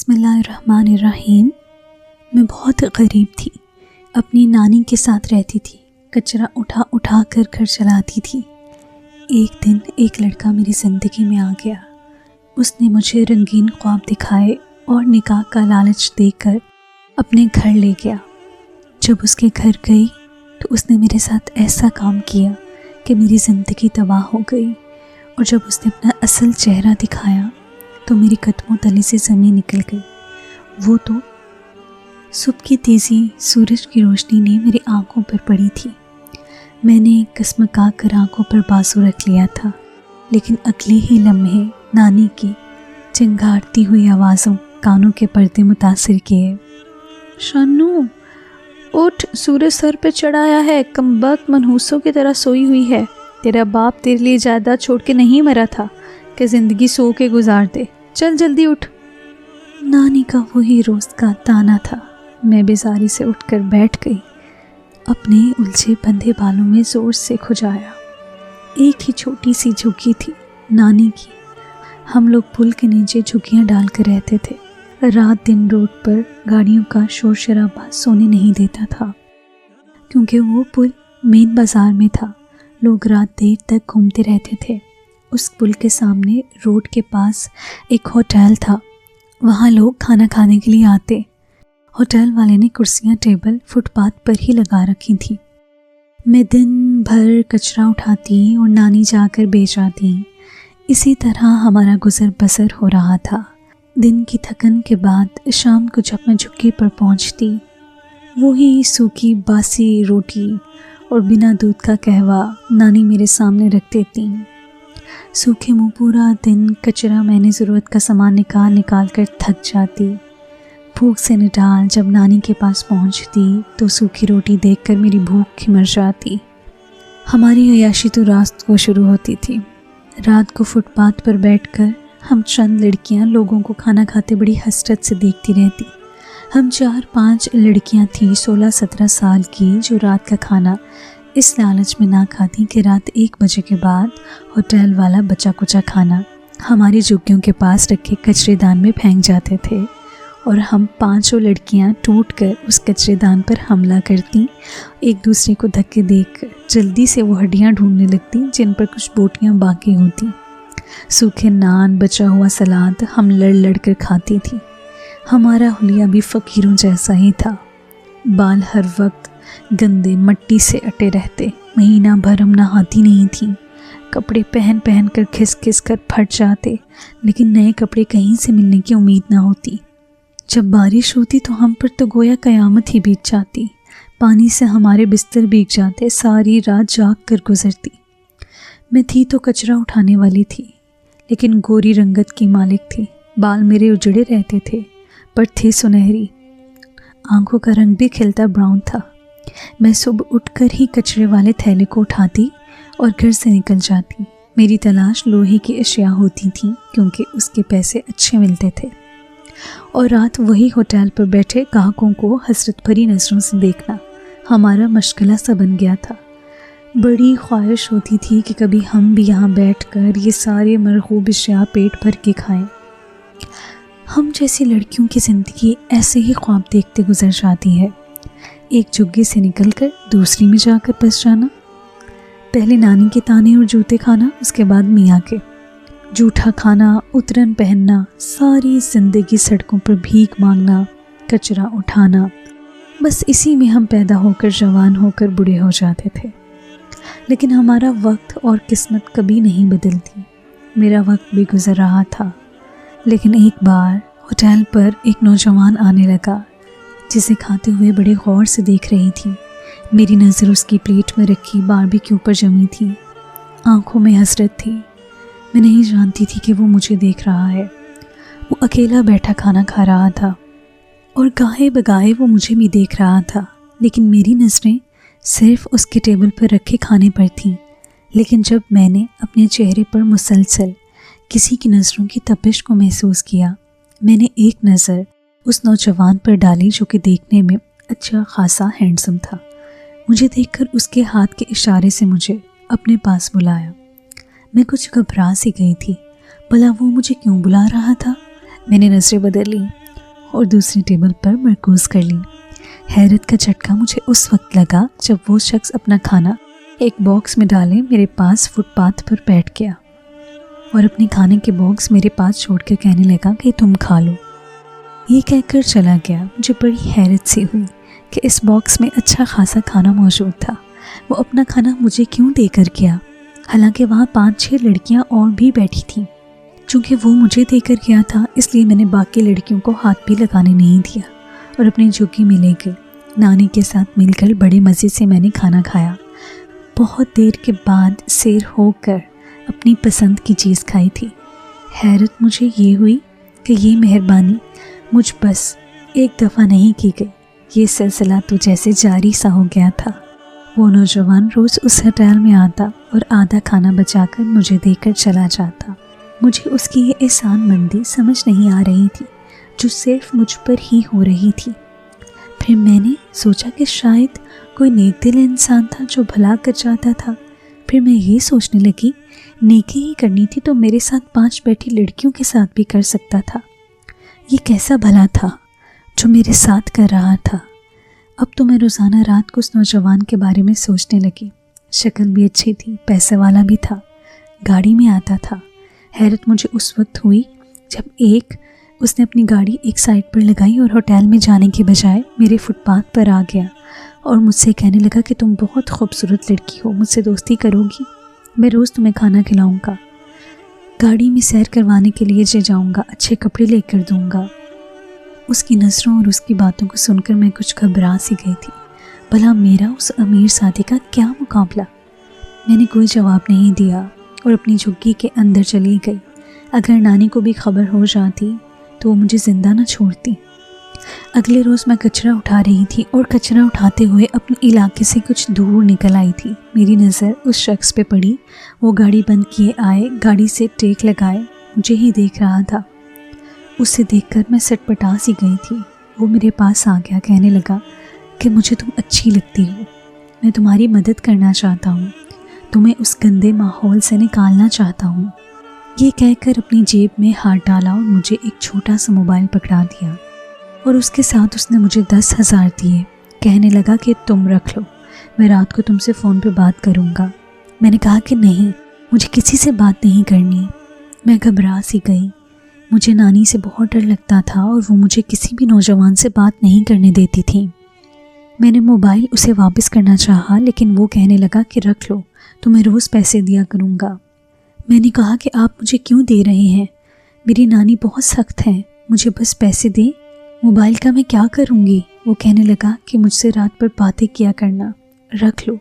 بسم اللہ الرحمن الرحیم۔ میں بہت غریب تھی، اپنی نانی کے ساتھ رہتی تھی، کچرا اٹھا اٹھا کر گھر چلاتی تھی۔ ایک دن ایک لڑکا میری زندگی میں آ گیا۔ اس نے مجھے رنگین خواب دکھائے اور نکاح کا لالچ دے کر اپنے گھر لے گیا۔ جب اس کے گھر گئی تو اس نے میرے ساتھ ایسا کام کیا کہ میری زندگی تباہ ہو گئی، اور جب اس نے اپنا اصل چہرہ دکھایا تو میری قدموں تلے سے زمین نکل گئی۔ وہ تو صبح کی تیزی سورج کی روشنی نے میری آنکھوں پر پڑی تھی۔ میں نے کسمکا کر آنکھوں پر بازو رکھ لیا تھا، لیکن اگلے ہی لمحے نانی کی چنگھاڑتی ہوئی آوازوں کانوں کے پردے متاثر کیے۔ شانو اٹھ، سورج سر پہ چڑھایا ہے، کمبخت منحوسوں کی طرح سوئی ہوئی ہے۔ تیرا باپ تیرے لیے جائیداد چھوڑ کے نہیں مرا تھا کہ زندگی سو کے گزار دے، چل جلدی اٹھ۔ نانی کا وہی روز کا تانا تھا۔ میں بیزاری سے اٹھ کر بیٹھ گئی، اپنے الجھے بندھے بالوں میں زور سے کھجایا۔ ایک ہی چھوٹی سی جھگی تھی نانی کی۔ ہم لوگ پل کے نیچے جھگیاں ڈال کر رہتے تھے۔ رات دن روڈ پر گاڑیوں کا شور شرابہ سونے نہیں دیتا تھا، کیونکہ وہ پل مین بازار میں تھا۔ لوگ رات دیر تک گھومتے رہتے تھے۔ اس پل کے سامنے روڈ کے پاس ایک ہوٹل تھا، وہاں لوگ کھانا کھانے کے لیے آتے۔ ہوٹل والے نے کرسیاں ٹیبل فٹ پاتھ پر ہی لگا رکھی تھیں۔ میں دن بھر کچرا اٹھاتی اور نانی جا کر بیچ آتی۔ اسی طرح ہمارا گزر بسر ہو رہا تھا۔ دن کی تھکن کے بعد شام کو جب میں جھگی پر پہنچتی، وہی سوکھی باسی روٹی اور بنا دودھ کا قہوہ نانی میرے سامنے رکھ دیتی۔ سوکھے منہ پورا دن کچرا میں نے ضرورت کا سامان نکال کر تھک جاتی۔ بھوک سے نڈال جب نانی کے پاس پہنچتی تو سوکھی روٹی دیکھ کر میری بھوک مر جاتی۔ ہماری عیاشی تو رات کو شروع ہوتی تھی۔ رات کو فٹ پاتھ پر بیٹھ کر ہم چند لڑکیاں لوگوں کو کھانا کھاتے بڑی حسرت سے دیکھتی رہتی۔ ہم 4-5 لڑکیاں تھیں 16-17 سال کی، جو رات کا کھانا اس لالچ میں نہ کھاتی کہ رات 1 بجے کے بعد ہوٹل والا بچا کچا کھانا ہماری جھگیوں کے پاس رکھے کچرے دان میں پھینک جاتے تھے، اور ہم 5 لڑکیاں ٹوٹ کر اس کچرے دان پر حملہ کرتی، ایک دوسرے کو دھکے دے کر جلدی سے وہ ہڈیاں ڈھونڈنے لگتی جن پر کچھ بوٹیاں باقی ہوتی۔ سوکھے نان، بچا ہوا سلاد ہم لڑ لڑ کر کھاتی تھی۔ ہمارا حلیہ بھی فقیروں جیسا ہی تھا۔ بال ہر وقت گندے مٹی سے اٹے رہتے، مہینہ بھر ہم نہاتی نہیں تھیں۔ کپڑے پہن پہن کر کھس کھس کر پھٹ جاتے، لیکن نئے کپڑے کہیں سے ملنے کی امید نہ ہوتی۔ جب بارش ہوتی تو ہم پر تو گویا قیامت ہی بیت جاتی۔ پانی سے ہمارے بستر بھیگ جاتے، ساری رات جاگ کر گزرتی۔ میں تھی تو کچرا اٹھانے والی تھی، لیکن گوری رنگت کی مالک تھی۔ بال میرے اجڑے رہتے تھے پر تھے سنہری، آنکھوں کا رنگ بھی کھلتا براؤن تھا۔ میں صبح اٹھ کر ہی کچرے والے تھیلے کو اٹھاتی اور گھر سے نکل جاتی۔ میری تلاش لوہے کی اشیاء ہوتی تھیں، کیونکہ اس کے پیسے اچھے ملتے تھے، اور رات وہی ہوٹل پر بیٹھے گاہکوں کو حسرت بھری نظروں سے دیکھنا ہمارا مشغلہ سا بن گیا تھا۔ بڑی خواہش ہوتی تھی کہ کبھی ہم بھی یہاں بیٹھ کر یہ سارے مرغوب اشیاء پیٹ بھر کے کھائیں۔ ہم جیسی لڑکیوں کی زندگی ایسے ہی خواب دیکھتے گزر جاتی ہے، ایک جھگی سے نکل کر دوسری میں جا کر بس جانا۔ پہلے نانی کے تانے اور جوتے کھانا، اس کے بعد میاں کے جھوٹا کھانا، اترن پہننا، ساری زندگی سڑکوں پر بھیک مانگنا، کچرا اٹھانا۔ بس اسی میں ہم پیدا ہو کر جوان ہو کر بوڑھے ہو جاتے تھے، لیکن ہمارا وقت اور قسمت کبھی نہیں بدلتی۔ میرا وقت بھی گزر رہا تھا، لیکن ایک بار ہوٹل پر ایک نوجوان آنے لگا، جسے کھاتے ہوئے بڑے غور سے دیکھ رہی تھی۔ میری نظر اس کی پلیٹ میں رکھی باربیکیو پر جمی تھی، آنکھوں میں حسرت تھی۔ میں نہیں جانتی تھی کہ وہ مجھے دیکھ رہا ہے۔ وہ اکیلا بیٹھا کھانا کھا رہا تھا، اور گاہے بگاہے وہ مجھے بھی دیکھ رہا تھا، لیکن میری نظریں صرف اس کے ٹیبل پر رکھے کھانے پر تھیں۔ لیکن جب میں نے اپنے چہرے پر مسلسل کسی کی نظروں کی تپش کو محسوس کیا، میں نے ایک نظر اس نوجوان پر ڈالی جو کہ دیکھنے میں اچھا خاصا ہینڈسم تھا۔ مجھے دیکھ کر اس کے ہاتھ کے اشارے سے مجھے اپنے پاس بلایا۔ میں کچھ گھبرا سی گئی تھی، بھلا وہ مجھے کیوں بلا رہا تھا؟ میں نے نظریں بدل لی۔ और दूसरी टेबल पर मरकूज़ कर ली। हैरत का झटका मुझे उस वक्त लगा जब वो शख्स अपना खाना एक बॉक्स में डाले मेरे पास फुटपाथ पर बैठ गया और अपने खाने के बॉक्स मेरे पास छोड़कर कहने लगा कि तुम खा लो। ये कहकर चला गया। मुझे बड़ी हैरत सी हुई कि इस बॉक्स में अच्छा खासा खाना मौजूद था। वो अपना खाना मुझे क्यों देकर गया, हालांकि वहाँ 5-6 लड़कियाँ और भी बैठी थीं। चूँकि वो मुझे देकर गया था इसलिए मैंने बाकी लड़कियों को हाथ भी लगाने नहीं दिया और अपनी झुग्गी में ले गई। नानी के साथ मिलकर बड़े मज़े से मैंने खाना खाया। बहुत देर के बाद सैर होकर अपनी पसंद की चीज़ खाई थी। हैरत मुझे ये हुई कि ये मेहरबानी मुझ बस एक दफ़ा नहीं की गई, ये सिलसिला तो जैसे जारी सा हो गया था। वो नौजवान रोज़ उस होटल में आता और आधा खाना बचाकर मुझे देकर चला जाता। मुझे उसकी ये एहसानमंदी समझ नहीं आ रही थी जो सिर्फ मुझ पर ही हो रही थी। फिर मैंने सोचा कि शायद कोई नेक दिल इंसान था जो भला कर जाता था। फिर मैं ये सोचने लगी, नेकी ही करनी थी तो मेरे साथ 5 बैठी लड़कियों के साथ भी कर सकता था। ये कैसा भला था जो मेरे साथ कर रहा था। अब तो मैं रोज़ाना रात को उस नौजवान के बारे में सोचने लगी। शक्ल भी अच्छी थी, पैसे वाला भी था, गाड़ी में आता था। हैरत मुझे उस वक्त हुई जब उसने अपनी गाड़ी एक साइड पर लगाई और होटल में जाने के बजाय मेरे फुटपाथ पर आ गया और मुझसे कहने लगा कि तुम बहुत खूबसूरत लड़की हो, मुझसे दोस्ती करोगी? मैं रोज़ तुम्हें खाना खिलाऊंगा, गाड़ी में सैर करवाने के लिए ले जाऊंगा, अच्छे कपड़े लेकर दूंगा। उसकी नज़रों और उसकी बातों को सुनकर मैं कुछ घबरा सी गई थी। भला मेरा उस अमीर साथी का क्या मुकाबला? मैंने कोई जवाब नहीं दिया और अपनी झुग्गी के अंदर चली गई। अगर नानी को भी खबर हो जाती तो वो मुझे ज़िंदा न छोड़ती। अगले रोज़ मैं कचरा उठा रही थी और कचरा उठाते हुए अपने इलाके से कुछ दूर निकल आई थी। मेरी नज़र उस शख्स पे पड़ी। वो गाड़ी बंद किए आए, गाड़ी से टेक लगाए मुझे ही देख रहा था। उसे देखकर मैं सटपटा सी गई थी। वो मेरे पास आ गया, कहने लगा कि मुझे तुम अच्छी लगती हो, मैं तुम्हारी मदद करना चाहता हूँ, तुम्हें उस गंदे माहौल से निकालना चाहता हूँ। ये कहकर अपनी जेब में हाथ डाला और मुझे एक छोटा सा मोबाइल पकड़ा दिया और उसके साथ उसने मुझे 10,000 दिए। कहने लगा कि तुम रख लो, मैं रात को तुमसे फ़ोन पे बात करूँगा। मैंने कहा कि नहीं, मुझे किसी से बात नहीं करनी। मैं घबरा सी गई। मुझे नानी से बहुत डर लगता था और वो मुझे किसी भी नौजवान से बात नहीं करने देती थी। मैंने मोबाइल उसे वापस करना चाहा लेकिन वो कहने लगा कि रख लो, तुम्हें रोज़ पैसे दिया करूँगा। मैंने कहा कि आप मुझे क्यों दे रहे हैं, मेरी नानी बहुत सख्त है, मुझे बस पैसे दें, मोबाइल का मैं क्या करूँगी? वो कहने लगा कि मुझसे रात भर बातें किया करना, रख लो,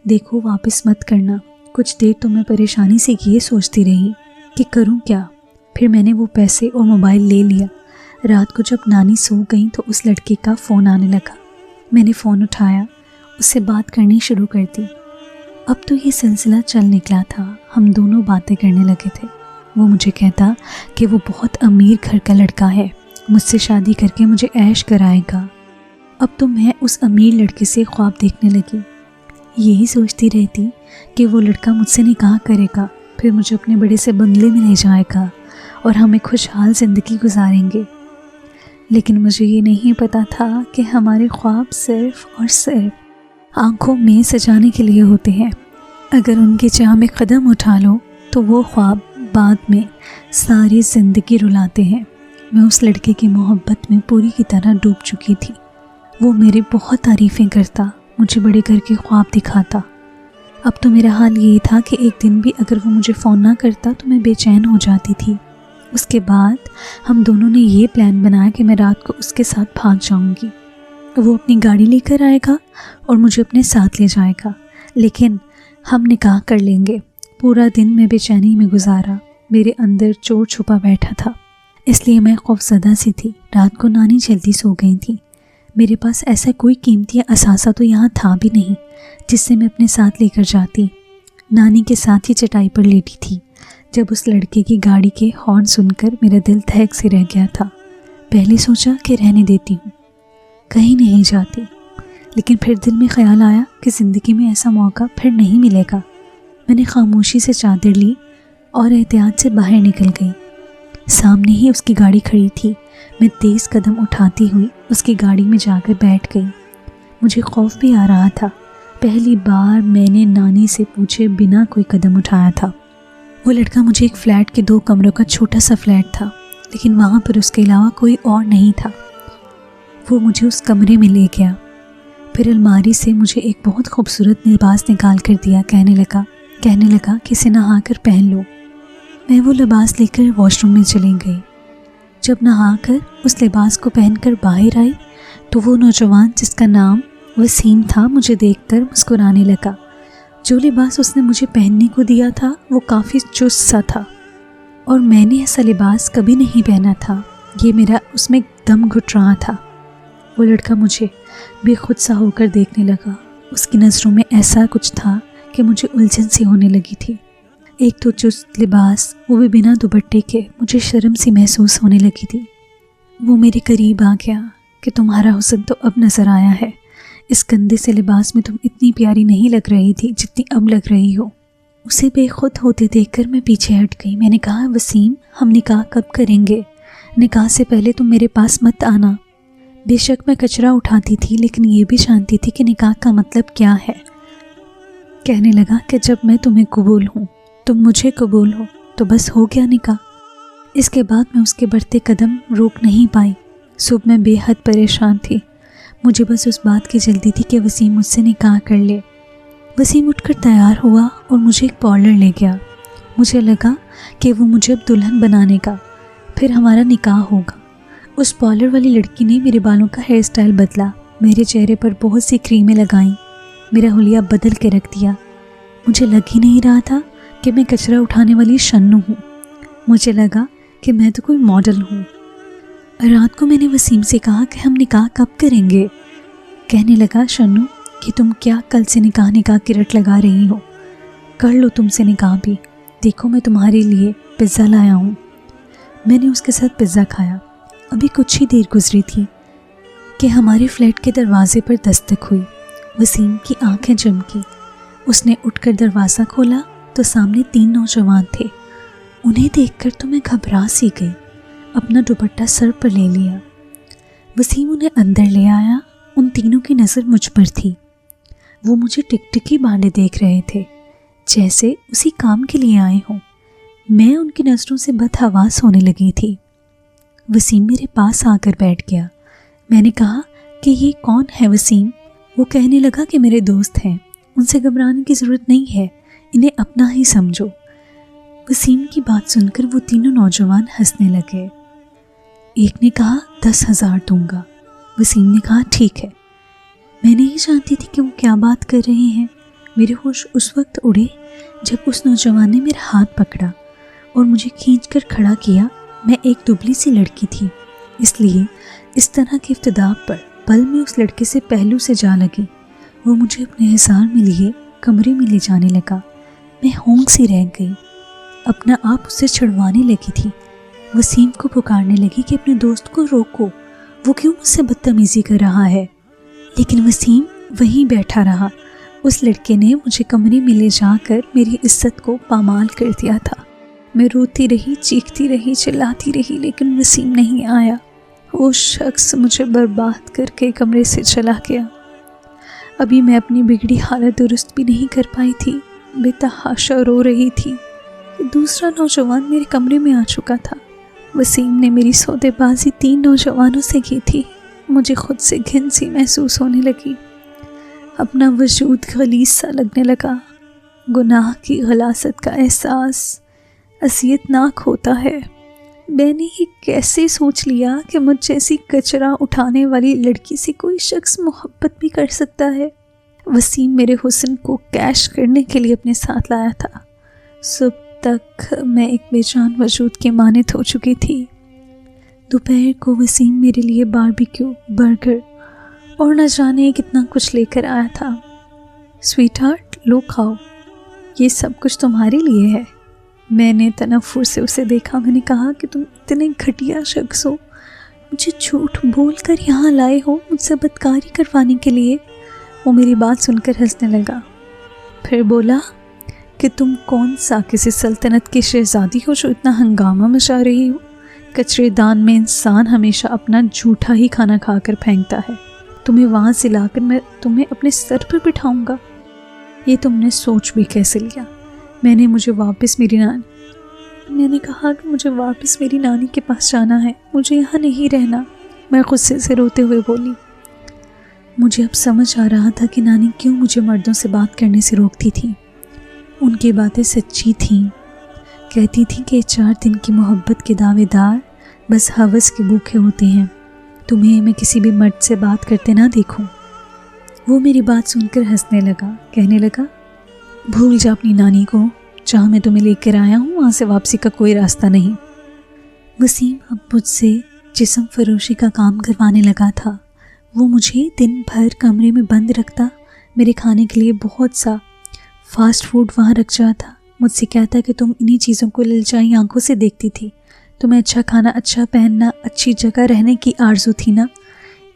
देखो वापस मत करना। कुछ देर तो मैं परेशानी से ये सोचती रही कि करूँ क्या। फिर मैंने वो पैसे और मोबाइल ले लिया। रात को जब नानी सो गई तो उस लड़के का फ़ोन आने लगा। मैंने फ़ोन उठाया, उससे बात करनी शुरू कर दी। अब तो ये सिलसिला चल निकला था। हम दोनों बातें करने लगे थे। वो मुझे कहता कि वो बहुत अमीर घर का लड़का है, मुझसे शादी करके मुझे ऐश कराएगा। अब तो मैं उस अमीर लड़के से ख्वाब देखने लगी। यही सोचती रहती कि वो लड़का मुझसे निकाह करेगा, फिर मुझे अपने बड़े से बंगले में ले जाएगा और हमें खुशहाल ज़िंदगी गुजारेंगे। लेकिन मुझे ये नहीं पता था कि हमारे ख्वाब सिर्फ़ और सिर्फ आँखों में सजाने के लिए होते हैं। अगर उनकी चाह में कदम उठा लो तो वो ख्वाब बाद में सारी ज़िंदगी रुलाते हैं। मैं उस लड़के की मोहब्बत में पूरी की तरह डूब चुकी थी। वो मेरी बहुत तारीफ़ें करता, मुझे बड़े करके ख्वाब दिखाता। अब तो मेरा हाल यही था कि एक दिन भी अगर वो मुझे फ़ोन ना करता तो मैं बेचैन हो जाती थी। उसके बाद हम दोनों ने ये प्लान बनाया कि मैं रात को उसके साथ भाग जाऊंगी। वो अपनी गाड़ी लेकर आएगा और मुझे अपने साथ ले जाएगा, लेकिन हम निकाह कर लेंगे। पूरा दिन मैं बेचैनी में गुजारा। मेरे अंदर चोर छुपा बैठा था, इसलिए मैं खौफज़दा सी थी। रात को नानी जल्दी सो गई थी। मेरे पास ऐसा कोई कीमती असासा तो यहाँ था भी नहीं जिससे मैं अपने साथ लेकर जाती। नानी के साथ ही चटाई पर लेटी थी जब उस लड़के की गाड़ी के हॉर्न सुनकर मेरा दिल धड़क से रह गया था। पहले सोचा कि रहने देती हूँ, कहीं नहीं जाती, लेकिन फिर दिल में ख्याल आया कि ज़िंदगी में ऐसा मौका फिर नहीं मिलेगा। मैंने खामोशी से चादर ली और एहतियात से बाहर निकल गई। سامنے ہی اس کی گاڑی کھڑی تھی۔ میں تیز قدم اٹھاتی ہوئی اس کی گاڑی میں جا کر بیٹھ گئی۔ مجھے خوف بھی آ رہا تھا۔ پہلی بار میں نے نانی سے پوچھے بنا کوئی قدم اٹھایا تھا۔ وہ لڑکا مجھے ایک فلیٹ کے 2 کمروں کا چھوٹا سا فلیٹ تھا، لیکن وہاں پر اس کے علاوہ کوئی اور نہیں تھا۔ وہ مجھے اس کمرے میں لے گیا، پھر الماری سے مجھے ایک بہت خوبصورت لباس نکال کر دیا۔ کہنے لگا کہ اسے نہا کر پہن لو۔ میں وہ لباس لے کر واش روم میں چلی گئی۔ جب نہا کر اس لباس کو پہن کر باہر آئی تو وہ نوجوان جس کا نام وسیم تھا مجھے دیکھ کر مسکرانے لگا۔ جو لباس اس نے مجھے پہننے کو دیا تھا وہ کافی چست سا تھا، اور میں نے ایسا لباس کبھی نہیں پہنا تھا۔ یہ میرا اس میں دم گھٹ رہا تھا۔ وہ لڑکا مجھے بے خود سا ہو کر دیکھنے لگا۔ اس کی نظروں میں ایسا کچھ تھا کہ مجھے الجھن سی ہونے لگی تھی۔ ایک تو چست لباس، وہ بھی بنا دوپٹے کے، مجھے شرم سی محسوس ہونے لگی تھی۔ وہ میرے قریب آ گیا کہ تمہارا حسن تو اب نظر آیا ہے۔ اس گندے سے لباس میں تم اتنی پیاری نہیں لگ رہی تھی جتنی اب لگ رہی ہو۔ اسے بے خود ہوتے دیکھ کر میں پیچھے ہٹ گئی۔ میں نے کہا، وسیم، ہم نکاح کب کریں گے؟ نکاح سے پہلے تم میرے پاس مت آنا۔ بے شک میں کچرا اٹھاتی تھی، لیکن یہ بھی جانتی تھی کہ نکاح کا مطلب کیا ہے۔ کہنے لگا کہ جب میں تمہیں قبول ہوں، تم مجھے قبول ہو، تو بس ہو گیا نکاح۔ اس کے بعد میں اس کے بڑھتے قدم روک نہیں پائی۔ صبح میں بے حد پریشان تھی۔ مجھے بس اس بات کی جلدی تھی کہ وسیم مجھ سے نکاح کر لے۔ وسیم اٹھ کر تیار ہوا اور مجھے ایک پارلر لے گیا۔ مجھے لگا کہ وہ مجھے اب دلہن بنانے کا، پھر ہمارا نکاح ہوگا۔ اس پارلر والی لڑکی نے میرے بالوں کا ہیئر سٹائل بدلا، میرے چہرے پر بہت سی کریمیں لگائیں، میرا حلیہ بدل کے رکھ دیا۔ مجھے لگ ہی نہیں رہا تھا کہ میں کچرا اٹھانے والی شنو ہوں۔ مجھے لگا کہ میں تو کوئی ماڈل ہوں۔ رات کو میں نے وسیم سے کہا کہ ہم نکاح کب کریں گے؟ کہنے لگا، شنو، کہ تم کیا کل سے نکاح کی رٹ لگا رہی ہو؟ کر لو تم سے نکاح بھی۔ دیکھو میں تمہارے لیے پزا لایا ہوں۔ میں نے اس کے ساتھ پزا کھایا۔ ابھی کچھ ہی دیر گزری تھی کہ ہمارے فلیٹ کے دروازے پر دستک ہوئی۔ وسیم کی آنکھیں چمکی۔ اس نے اٹھ کر دروازہ کھولا تو سامنے 3 نوجوان تھے۔ انہیں دیکھ کر تو میں گھبرا سی گئی۔ اپنا دوپٹہ سر پر لے لیا۔ وسیم انہیں اندر لے آیا۔ ان تینوں کی نظر مجھ پر تھی۔ وہ مجھے ٹکٹکی باندھے دیکھ رہے تھے، جیسے اسی کام کے لیے آئے ہوں۔ میں ان کی نظروں سے بدحواس ہونے لگی تھی۔ وسیم میرے پاس آ کر بیٹھ گیا۔ میں نے کہا کہ یہ کون ہے وسیم؟ وہ کہنے لگا کہ میرے دوست ہیں، ان سے گھبرانے کی ضرورت نہیں ہے، انہیں اپنا ہی سمجھو۔ وسیم کی بات سن کر وہ تینوں نوجوان ہنسنے لگے۔ ایک نے کہا 10,000 دوں گا۔ وسیم نے کہا ٹھیک ہے۔ میں نہیں جانتی تھی کہ وہ کیا بات کر رہے ہیں۔ میرے ہوش اس وقت اڑے جب اس نوجوان نے میرا ہاتھ پکڑا اور مجھے کھینچ کر کھڑا کیا۔ میں ایک دبلی سی لڑکی تھی، اس لیے اس طرح کی ابتدا پر پل میں اس لڑکے سے پہلو سے جا لگی۔ وہ مجھے اپنے حصار میں لیے کمرے میں لے جانے لگا۔ میں ہونک سی رہ گئی، اپنا آپ اس سے چھڑوانے لگی تھی۔ وسیم کو پکارنے لگی کہ اپنے دوست کو روکو، وہ کیوں مجھ سے بدتمیزی کر رہا ہے، لیکن وسیم وہیں بیٹھا رہا۔ اس لڑکے نے مجھے کمرے میں لے جا کر میری عزت کو پامال کر دیا تھا۔ میں روتی رہی، چیختی رہی، چلاتی رہی، لیکن وسیم نہیں آیا۔ وہ شخص مجھے برباد کر کے کمرے سے چلا گیا۔ ابھی میں اپنی بگڑی حالت درست بھی نہیں کر پائی تھی، بے تحاشا رو رہی تھی۔ دوسرا نوجوان میرے کمرے میں آ چکا تھا۔ وسیم نے میری سودے بازی 3 نوجوانوں سے کی تھی۔ مجھے خود سے گھن سی محسوس ہونے لگی۔ اپنا وجود غلیظ سا لگنے لگا۔ گناہ کی غلاظت کا احساس اذیت ناک ہوتا ہے۔ میں نے یہ کیسے سوچ لیا کہ مجھ جیسی کچرا اٹھانے والی لڑکی سے کوئی شخص محبت بھی کر سکتا ہے۔ وسیم میرے حسن کو کیش کرنے کے لیے اپنے ساتھ لایا تھا۔ صبح تک میں ایک بے جان وجود کے مانند ہو چکی تھی۔ دوپہر کو وسیم میرے لیے باربیکیو، برگر اور نہ جانے کتنا کچھ لے کر آیا تھا۔ سویٹ ہارٹ، لو کھاؤ، یہ سب کچھ تمہارے لیے ہے۔ میں نے تنفر سے اسے دیکھا۔ میں نے کہا کہ تم اتنے گھٹیا شخص ہو، مجھے جھوٹ بول کر یہاں لائے ہو مجھ سے بدکاری کروانے کے لیے۔ وہ میری بات سن کر ہنسنے لگا، پھر بولا کہ تم کون سا کسی سلطنت کی شہزادی ہو جو اتنا ہنگامہ مچا رہی ہو؟ कचरे दान में इंसान हमेशा अपना झूठा ही खाना खाकर फेंकता है। तुम्हें वहाँ से लाकर मैं तुम्हें अपने सर पर बिठाऊंगा। ये तुमने सोच भी कैसे लिया? मैंने कहा कि मुझे वापस मेरी नानी के पास जाना है, मुझे यहाँ नहीं रहना। मैं गुस्से से रोते हुए बोली। मुझे अब समझ आ रहा था कि नानी क्यों मुझे मर्दों से बात करने से रोकती थी। उनकी बातें सच्ची थीं। कहती थी कि 4 दिन की मोहब्बत के दावेदार बस हवस के भूखे होते हैं। तुम्हें मैं किसी भी मर्द से बात करते ना देखूं। वो मेरी बात सुनकर हंसने लगा, कहने लगा, भूल जा अपनी नानी को, जहाँ मैं तुम्हें लेकर आया हूँ वहाँ से वापसी का कोई रास्ता नहीं। वसीम अब मुझसे जिस्म फरोशी का काम करवाने लगा था। वो मुझे दिन भर कमरे में बंद रखता, मेरे खाने के लिए बहुत सा फास्ट फूड वहाँ रख जाता। मुझसे कहता कि तुम इन्हीं चीज़ों को ललचाई आंखों से देखती थी। तुम्हें अच्छा खाना, अच्छा पहनना, अच्छी जगह रहने की आरज़ू थी ना,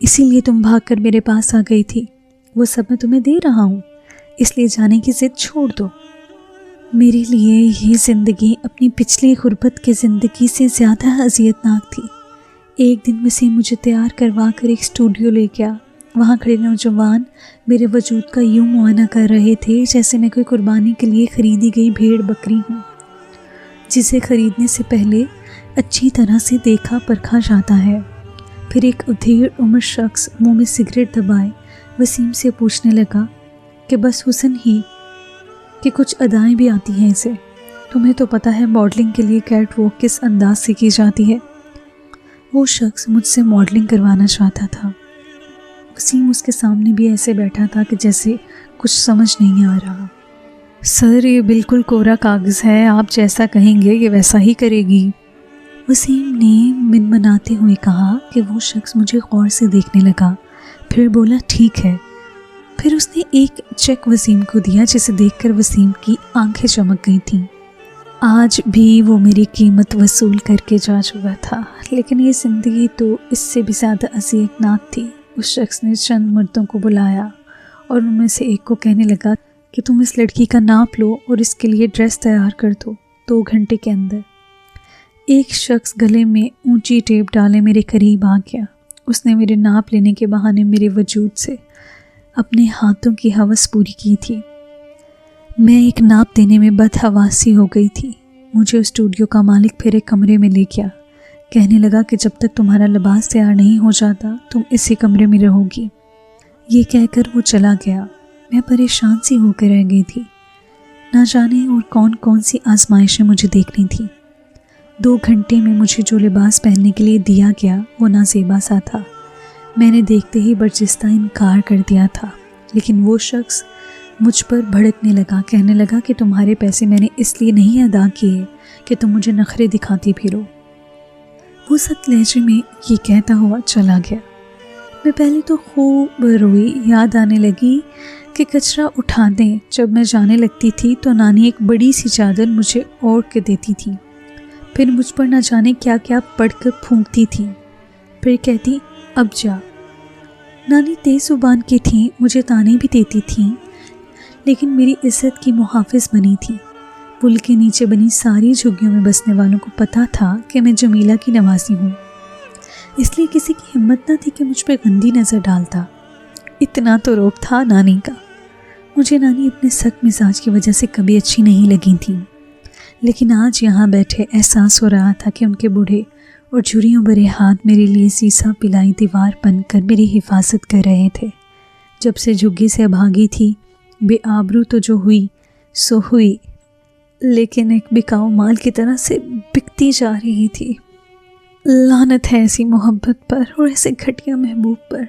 इसीलिए तुम भागकर मेरे पास आ गई थी। वो सब मैं तुम्हें दे रहा हूँ, इसलिए जाने की ज़िद छोड़ दो। मेरे लिए ये ज़िंदगी अपनी पिछली गुर्बत की ज़िंदगी से ज़्यादा अज़ियतनाक थी। एक दिन वसीम मुझे तैयार करवा कर एक स्टूडियो ले गया। वहाँ खड़े नौजवान मेरे वजूद का यूँ मुआयना कर रहे थे जैसे मैं कोई कुर्बानी के लिए ख़रीदी गई भेड़ बकरी हूँ, जिसे ख़रीदने से पहले अच्छी तरह से देखा परखा जाता है। फिर एक उधेड़ उम्र शख्स मुँह में सिगरेट दबाए वसीम से पूछने लगा कि बस हुस्न ही कि कुछ अदाएँ भी आती हैं इसे। तुम्हें तो पता है मॉडलिंग के लिए कैट वॉक किस अंदाज से की जाती है। वो शख्स मुझसे मॉडलिंग करवाना चाहता था। वसीम उसके सामने भी ऐसे बैठा था कि जैसे कुछ समझ नहीं आ रहा। सर, ये बिल्कुल कोरा कागज़ है, आप जैसा कहेंगे ये वैसा ही करेगी। वसीम ने मिनमनाते हुए कहा कि वो शख्स मुझे गौर से देखने लगा, फिर बोला ठीक है। फिर उसने एक चेक वसीम को दिया जिसे देखकर वसीम की आंखें चमक गई थीं। आज भी वो मेरी कीमत वसूल करके जा चुका था, लेकिन ये ज़िंदगी तो इससे भी ज़्यादा अज़ियतनाक थी। उस शख्स ने चंद मर्दों को बुलाया और उनमें से एक को कहने लगा कि तुम इस लड़की का नाप लो और इसके लिए ड्रेस तैयार कर दो 2 घंटे के अंदर। एक शख्स गले में ऊंची टेप डाले मेरे करीब आ गया। उसने मेरे नाप लेने के बहाने मेरे वजूद से अपने हाथों की हवस पूरी की थी। मैं एक नाप देने में बदहवासी हो गई थी। मुझे उस स्टूडियो का मालिक फिर एक कमरे में ले गया। कहने लगा कि जब तक तुम्हारा लिबास तैयार नहीं हो जाता तुम इसी कमरे में रहोगी। ये कहकर वो चला गया। मैं परेशान सी होकर रह गई थी। ना जाने और कौन कौन सी आजमाइशें मुझे देखनी थी। 2 घंटे में मुझे जो लिबास पहनने के लिए दिया गया वो नाज़ेबा सा था। मैंने देखते ही बर्जिस्ता इनकार कर दिया था, लेकिन वो शख्स मुझ पर भड़कने लगा, कहने लगा कि तुम्हारे पैसे मैंने इसलिए नहीं अदा किए कि तुम मुझे नखरे दिखाती फिरो। वो सख्त लहजे में ये कहता हुआ चला गया। मैं पहले तो खूब रोई। याद आने लगी कि कचरा उठा दें। जब मैं जाने लगती थी तो नानी एक बड़ी सी चादर मुझे ओढ़ के देती थी, फिर मुझ पर न जाने क्या क्या पढ़कर फूंकती थी, फिर कहती अब जा। नानी तेज़ ज़ुबान की थी, मुझे ताने भी देती थी, लेकिन मेरी इज़्ज़त की मुहाफ़िज़ बनी थी। पुल के नीचे बनी सारी झुग्गियों में बसने वालों को पता था कि मैं जमीला की नवासी हूँ, इसलिए किसी की हिम्मत न थी कि मुझ पर गंदी नज़र डालता। इतना तो रोब था नानी का। मुझे नानी अपने सख्त मिजाज की वजह से कभी अच्छी नहीं लगी थी, लेकिन आज यहाँ बैठे एहसास हो रहा था कि उनके बूढ़े और झुर्रियों भरे हाथ मेरे लिए सीसा पिलाई दीवार बनकर मेरी हिफाजत कर रहे थे। जब से झुग्गी से भागी थी, बेआबरू तो जो हुई सो हुई, लेकिन एक बिकाऊ माल की तरह से बिकती जा रही थी। लानत है ऐसी मोहब्बत पर और ऐसे घटिया महबूब पर।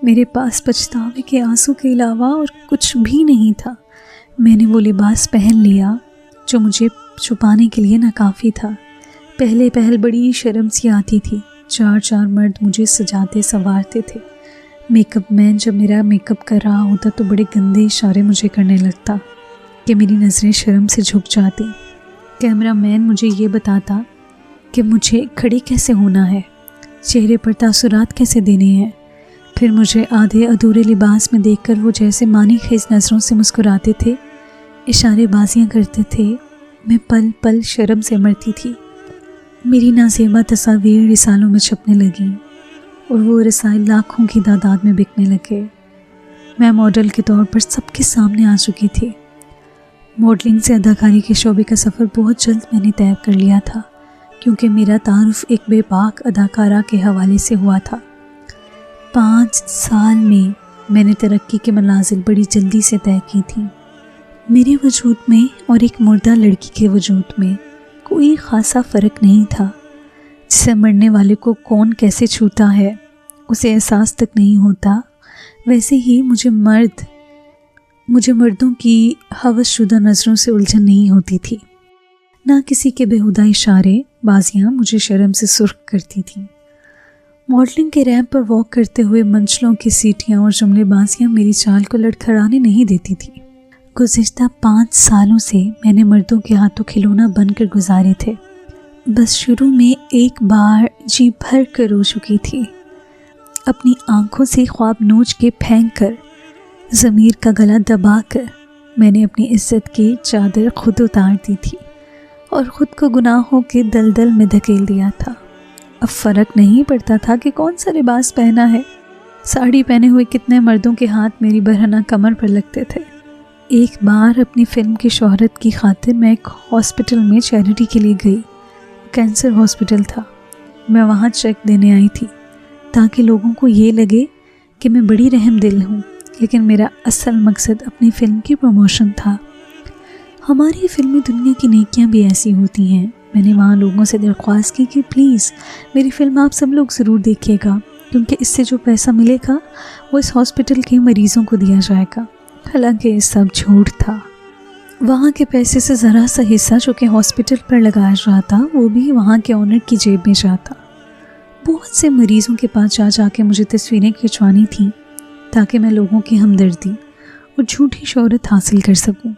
मेरे पास पछतावे के आंसू के अलावा और कुछ भी नहीं था। मैंने वो लिबास पहन लिया जो मुझे छुपाने के लिए नाकाफ़ी था। पहले पहल बड़ी शर्म सी आती थी। 4 मर्द मुझे सजाते संवारते थे। मेकअप मैन जब मेरा मेकअप कर रहा होता तो बड़े गंदे इशारे मुझे करने लगता कि मेरी नज़रें शर्म से झुक जाती। कैमरा मैन मुझे ये बताता कि मुझे खड़ी कैसे होना है, चेहरे पर तासुरात कैसे देने हैं। फिर मुझे आधे अधूरे लिबास में देखकर वो जैसे मानी खेज नज़रों से मुस्कुराते थे, इशारे बाजियाँ करते थे। मैं पल पल शर्म से मरती थी। मेरी नाज़ेबा तस्वीर रिसालों में छपने लगी और वो रसायल लाखों की तादाद में बिकने लगे। मैं मॉडल के तौर पर सबके सामने आ चुकी थी। मॉडलिंग से अदाकारी के शोबे का सफ़र बहुत जल्द मैंने तय कर लिया था, क्योंकि मेरा तारुफ एक बेबाक अदाकारा के हवाले से हुआ था। 5 साल में मैंने तरक्की के मनाजिल बड़ी जल्दी से तय की थी। मेरे वजूद में और एक मुर्दा लड़की के वजूद में कोई ख़ासा फ़र्क नहीं था। जिसे मरने वाले को कौन कैसे छूता है उसे एहसास तक नहीं होता, वैसे ही मुझे मर्दों की हवसशुदा नज़रों से उलझन नहीं होती थी। ना किसी के बेहुदा इशारे बाजियाँ मुझे शर्म से सुर्ख करती थी। मॉडलिंग के रैंप पर वॉक करते हुए मंचलों की सीटियाँ और जुमलेबाजियाँ मेरी चाल को लड़खड़ाने नहीं देती थी। गुज़िश्ता 5 सालों से मैंने मर्दों के हाथों खिलौना बनकर गुजारे थे। बस शुरू में एक बार जी भर कर रो चुकी थी। अपनी आंखों से ख्वाब नोच के फेंक कर, ज़मीर का गला दबा कर मैंने अपनी इज्जत की चादर खुद उतार दी थी और ख़ुद को गुनाहों के दलदल में धकेल दिया था। अब फ़र्क नहीं पड़ता था कि कौन सा लिबास पहना है। साड़ी पहने हुए कितने मर्दों के हाथ मेरी बरहना कमर पर लगते थे। एक बार अपनी फ़िल्म की शोहरत की खातिर मैं एक हॉस्पिटल में चैरिटी के लिए गई। कैंसर हॉस्पिटल था। मैं वहाँ चेक देने आई थी ताकि लोगों को ये लगे कि मैं बड़ी रहम दिल हूँ, लेकिन मेरा असल मकसद अपनी फ़िल्म की प्रमोशन था। हमारी फ़िल्मी दुनिया की नेकियां भी ऐसी होती हैं। मैंने वहाँ लोगों से दरख्वास्त की कि प्लीज़ मेरी फ़िल्म आप सब लोग ज़रूर देखिएगा, क्योंकि इससे जो पैसा मिलेगा वो इस हॉस्पिटल के मरीज़ों को दिया जाएगा। हालांकि ये सब झूठ था। वहाँ के पैसे से ज़रा सा हिस्सा जो कि हॉस्पिटल पर लगाया जाता वो भी वहाँ के ओनर की जेब में जाता। बहुत से मरीज़ों के पास जाके मुझे तस्वीरें खिंचवानी थी ताकि मैं लोगों की हमदर्दी और झूठी शोहरत हासिल कर सकूं।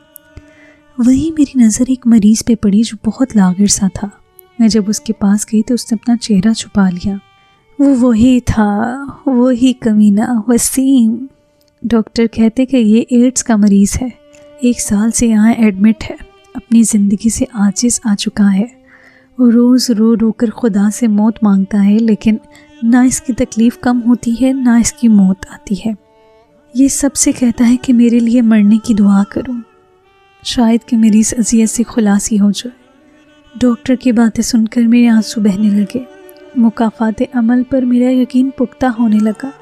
वही मेरी नज़र एक मरीज़ पे पड़ी जो बहुत लागिर सा था। मैं जब उसके पास गई तो उसने अपना चेहरा छुपा लिया। वो वही था, वही कमीना वसीम। डॉक्टर कहते कि ये एड्स का मरीज़ है, 1 साल से यहाँ एडमिट है, अपनी ज़िंदगी से आजिज़ आ चुका है। वो रोज़ रो कर खुदा से मौत मांगता है, लेकिन ना इसकी तकलीफ़ कम होती है ना इसकी मौत आती है। ये सबसे कहता है कि मेरे लिए मरने की दुआ करूं, शायद कि मेरी इस अज़ियत से खुलासी हो जाए। डॉक्टर की बातें सुनकर मेरे आंसू बहने लगे। मुकाफ़ात अमल पर मेरा यकीन पुख्ता होने लगा,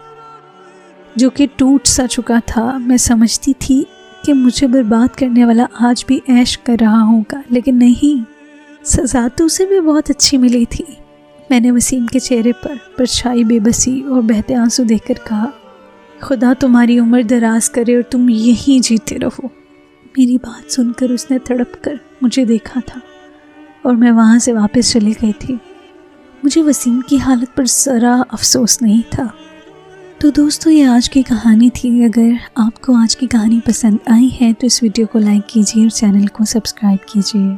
जो कि टूट सा चुका था। मैं समझती थी कि मुझे बर्बाद करने वाला आज भी ऐश कर रहा होगा, लेकिन नहीं, सज़ा तो उसे भी बहुत अच्छी मिली थी। मैंने वसीम के चेहरे पर परछाई बेबसी और बहते आंसू देखकर कहा, खुदा तुम्हारी उम्र दराज करे और तुम यहीं जीते रहो। मेरी बात सुनकर उसने तड़प कर मुझे देखा था और मैं वहाँ से वापस चली गई थी। मुझे वसीम की हालत पर ज़रा अफसोस नहीं था। तो दोस्तों, ये आज की कहानी थी। अगर आपको आज की कहानी पसंद आई है तो इस वीडियो को लाइक कीजिए और चैनल को सब्सक्राइब कीजिए।